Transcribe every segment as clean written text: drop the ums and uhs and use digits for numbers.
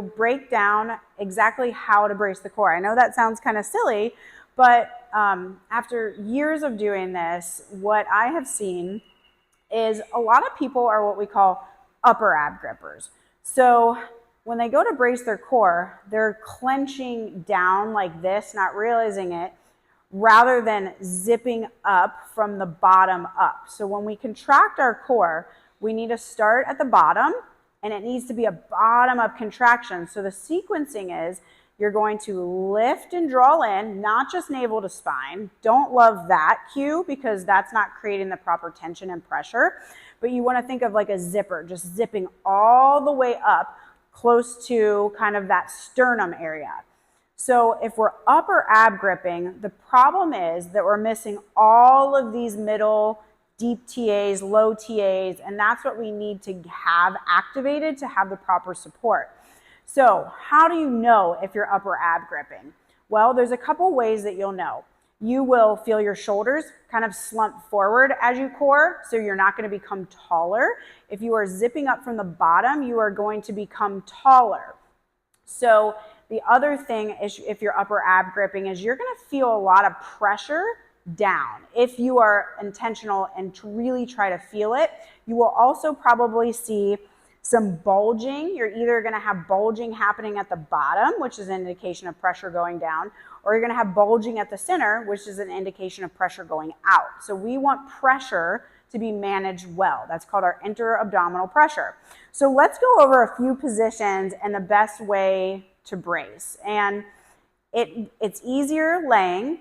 break down exactly how to brace the core. I know that sounds kind of silly, but after years of doing this, what I have seen is a lot of people are what we call upper ab grippers. So when they go to brace their core, they're clenching down like this, not realizing it, rather than zipping up from the bottom up. So when we contract our core, we need to start at the bottom, and it needs to be a bottom-up contraction. So the sequencing is you're going to lift and draw in, not just navel to spine. Don't love that cue because that's not creating the proper tension and pressure. But you want to think of like a zipper, just zipping all the way up close to kind of that sternum area. So if we're upper ab gripping, the problem is that we're missing all of these middle deep TAs, low TAs, and that's what we need to have activated to have the proper support. So how do you know if you're upper ab gripping? Well, there's a couple ways that you'll know. You will feel your shoulders kind of slump forward as you core, so you're not going to become taller. If you are zipping up from the bottom, you are going to become taller. So the other thing is, if you're upper ab gripping, is you're going to feel a lot of pressure down. If you are intentional and to really try to feel it, you will also probably see some bulging. You're either going to have bulging happening at the bottom, which is an indication of pressure going down, or you're going to have bulging at the center, which is an indication of pressure going out. So we want pressure to be managed well. That's called our inter-abdominal pressure. So let's go over a few positions and the best way to brace. And it's easier laying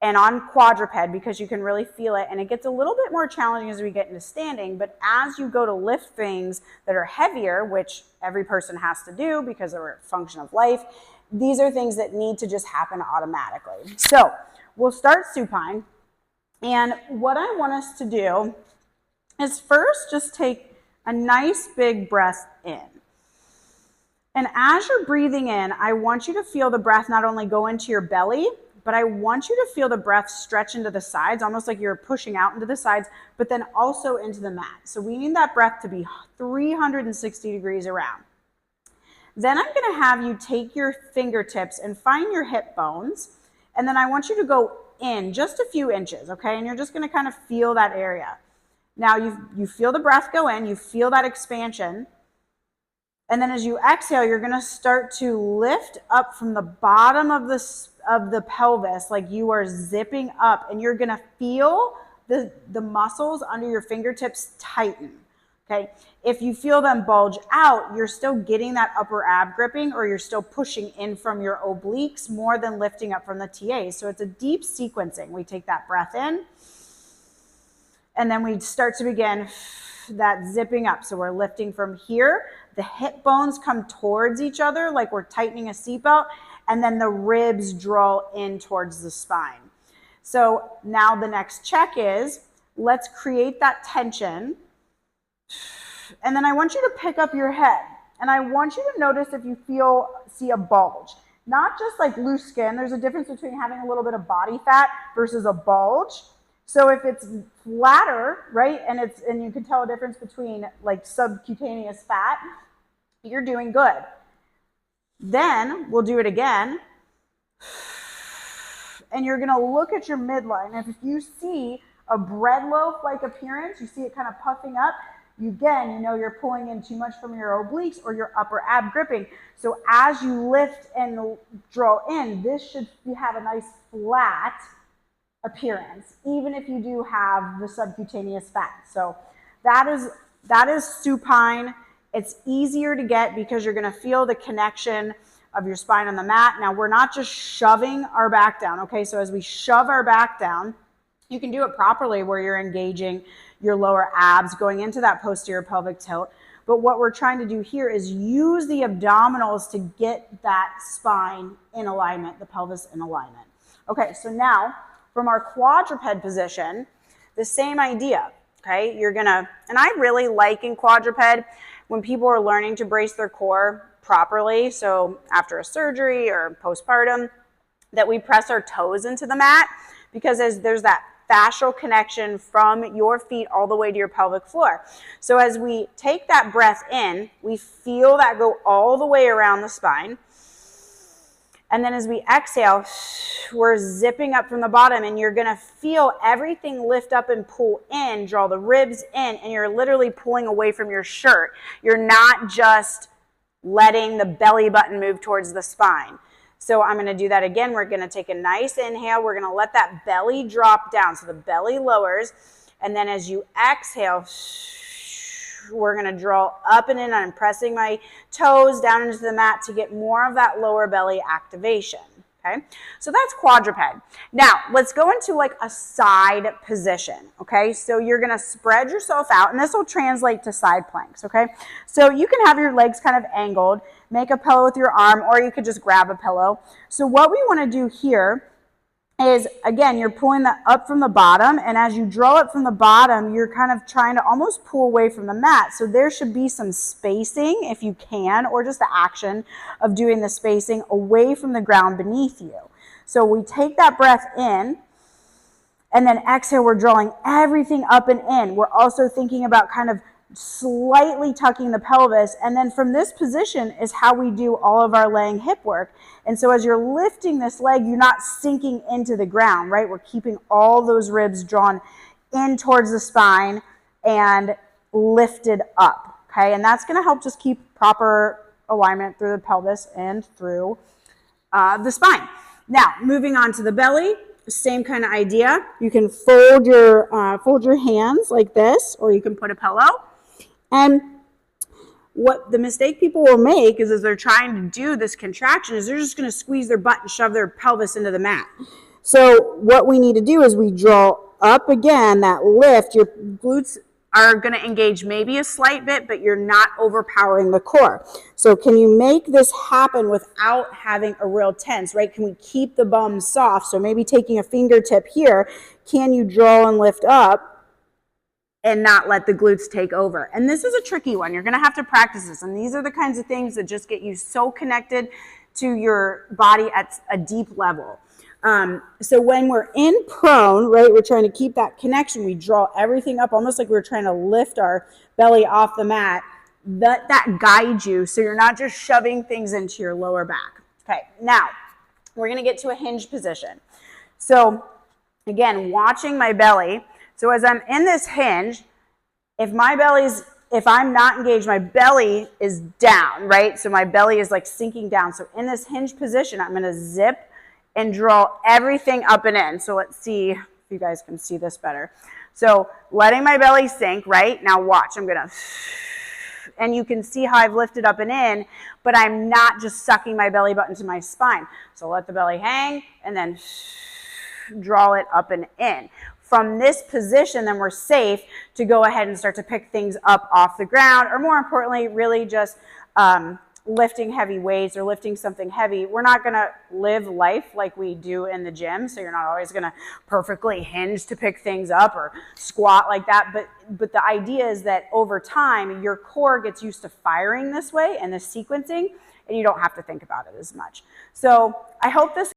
and on quadruped because you can really feel it, and it gets a little bit more challenging as we get into standing. But as you go to lift things that are heavier, which every person has to do because they're a function of life, these are things that need to just happen automatically. So we'll start supine, and what I want us to do is first just take a nice big breath in. And as you're breathing in, I want you to feel the breath not only go into your belly, but I want you to feel the breath stretch into the sides, almost like you're pushing out into the sides, but then also into the mat. So we need that breath to be 360 degrees around. Then I'm going to have you take your fingertips and find your hip bones, and then I want you to go in just a few inches, okay? And you're just going to kind of feel that area. Now you feel the breath go in, you feel that expansion, and then as you exhale, you're going to start to lift up from the bottom of the pelvis, like you are zipping up, and you're going to feel the muscles under your fingertips tighten. Okay. If you feel them bulge out, you're still getting that upper ab gripping, or you're still pushing in from your obliques more than lifting up from the TA. So it's a deep sequencing. We take that breath in, and then we start to begin that zipping up. So we're lifting from here. The hip bones come towards each other like we're tightening a seatbelt, and then the ribs draw in towards the spine. So now the next check is, let's create that tension. And then I want you to pick up your head, and I want you to notice if you see a bulge. Not just like loose skin. There's a difference between having a little bit of body fat versus a bulge. So if it's flatter, right, and you can tell a difference between like subcutaneous fat, you're doing good. Then we'll do it again, and you're going to look at your midline. If you see a bread loaf-like appearance, you see it kind of puffing up, you know you're pulling in too much from your obliques or your upper ab gripping. So as you lift and draw in, this should have a nice flat appearance, even if you do have the subcutaneous fat. So that is supine. It's easier to get because you're going to feel the connection of your spine on the mat. Now, we're not just shoving our back down, okay? So as we shove our back down, you can do it properly where you're engaging your lower abs, going into that posterior pelvic tilt. But what we're trying to do here is use the abdominals to get that spine in alignment, the pelvis in alignment. Okay, so now from our quadruped position, the same idea, okay? You're gonna, and I really like in quadruped when people are learning to brace their core properly, so after a surgery or postpartum, that we press our toes into the mat, because as there's that fascial connection from your feet all the way to your pelvic floor. So as we take that breath in, we feel that go all the way around the spine. And then as we exhale, we're zipping up from the bottom, and you're going to feel everything lift up and pull in, draw the ribs in, and you're literally pulling away from your shirt. You're not just letting the belly button move towards the spine. So I'm going to do that again. We're going to take a nice inhale. We're going to let that belly drop down. So the belly lowers. And then as you exhale, we're going to draw up and in. I'm pressing my toes down into the mat to get more of that lower belly activation. Okay, so that's quadruped. Now let's go into like a side position. Okay, so you're going to spread yourself out, and this will translate to side planks. Okay, so you can have your legs kind of angled, make a pillow with your arm, or you could just grab a pillow. So what we want to do here is, again, you're pulling that up from the bottom, and as you draw it from the bottom, you're kind of trying to almost pull away from the mat. So there should be some spacing if you can, or just the action of doing the spacing away from the ground beneath you. So we take that breath in, and then exhale, we're drawing everything up and in. We're also thinking about kind of slightly tucking the pelvis, and then from this position is how we do all of our laying hip work. And so as you're lifting this leg, you're not sinking into the ground, right? We're keeping all those ribs drawn in towards the spine and lifted up, okay? And that's going to help just keep proper alignment through the pelvis and through the spine. Now, moving on to the belly, same kind of idea. You can fold your hands like this, or you can put a pillow. And what the mistake people will make is, as they're trying to do this contraction, is they're just going to squeeze their butt and shove their pelvis into the mat. So what we need to do is we draw up again, that lift. Your glutes are going to engage maybe a slight bit, but you're not overpowering the core. So can you make this happen without having a real tense, right? Can we keep the bum soft? So maybe taking a fingertip here, can you draw and lift up and not let the glutes take over? And this is a tricky one. You're going to have to practice this. And these are the kinds of things that just get you so connected to your body at a deep level. So when we're in prone, right, we're trying to keep that connection. We draw everything up almost like we're trying to lift our belly off the mat. That guides you so you're not just shoving things into your lower back. Okay, now we're going to get to a hinge position. So again, watching my belly. So as I'm in this hinge, if I'm not engaged, my belly is down, right? So my belly is like sinking down. So in this hinge position, I'm going to zip and draw everything up and in. So let's see if you guys can see this better. So letting my belly sink, right? Now watch, I'm going to, and you can see how I've lifted up and in, but I'm not just sucking my belly button to my spine. So let the belly hang and then draw it up and in. From this position, then we're safe to go ahead and start to pick things up off the ground, or more importantly, really just lifting heavy weights or lifting something heavy. We're not going to live life like we do in the gym, so you're not always going to perfectly hinge to pick things up or squat like that. But the idea is that over time, your core gets used to firing this way and the sequencing, and you don't have to think about it as much. So I hope this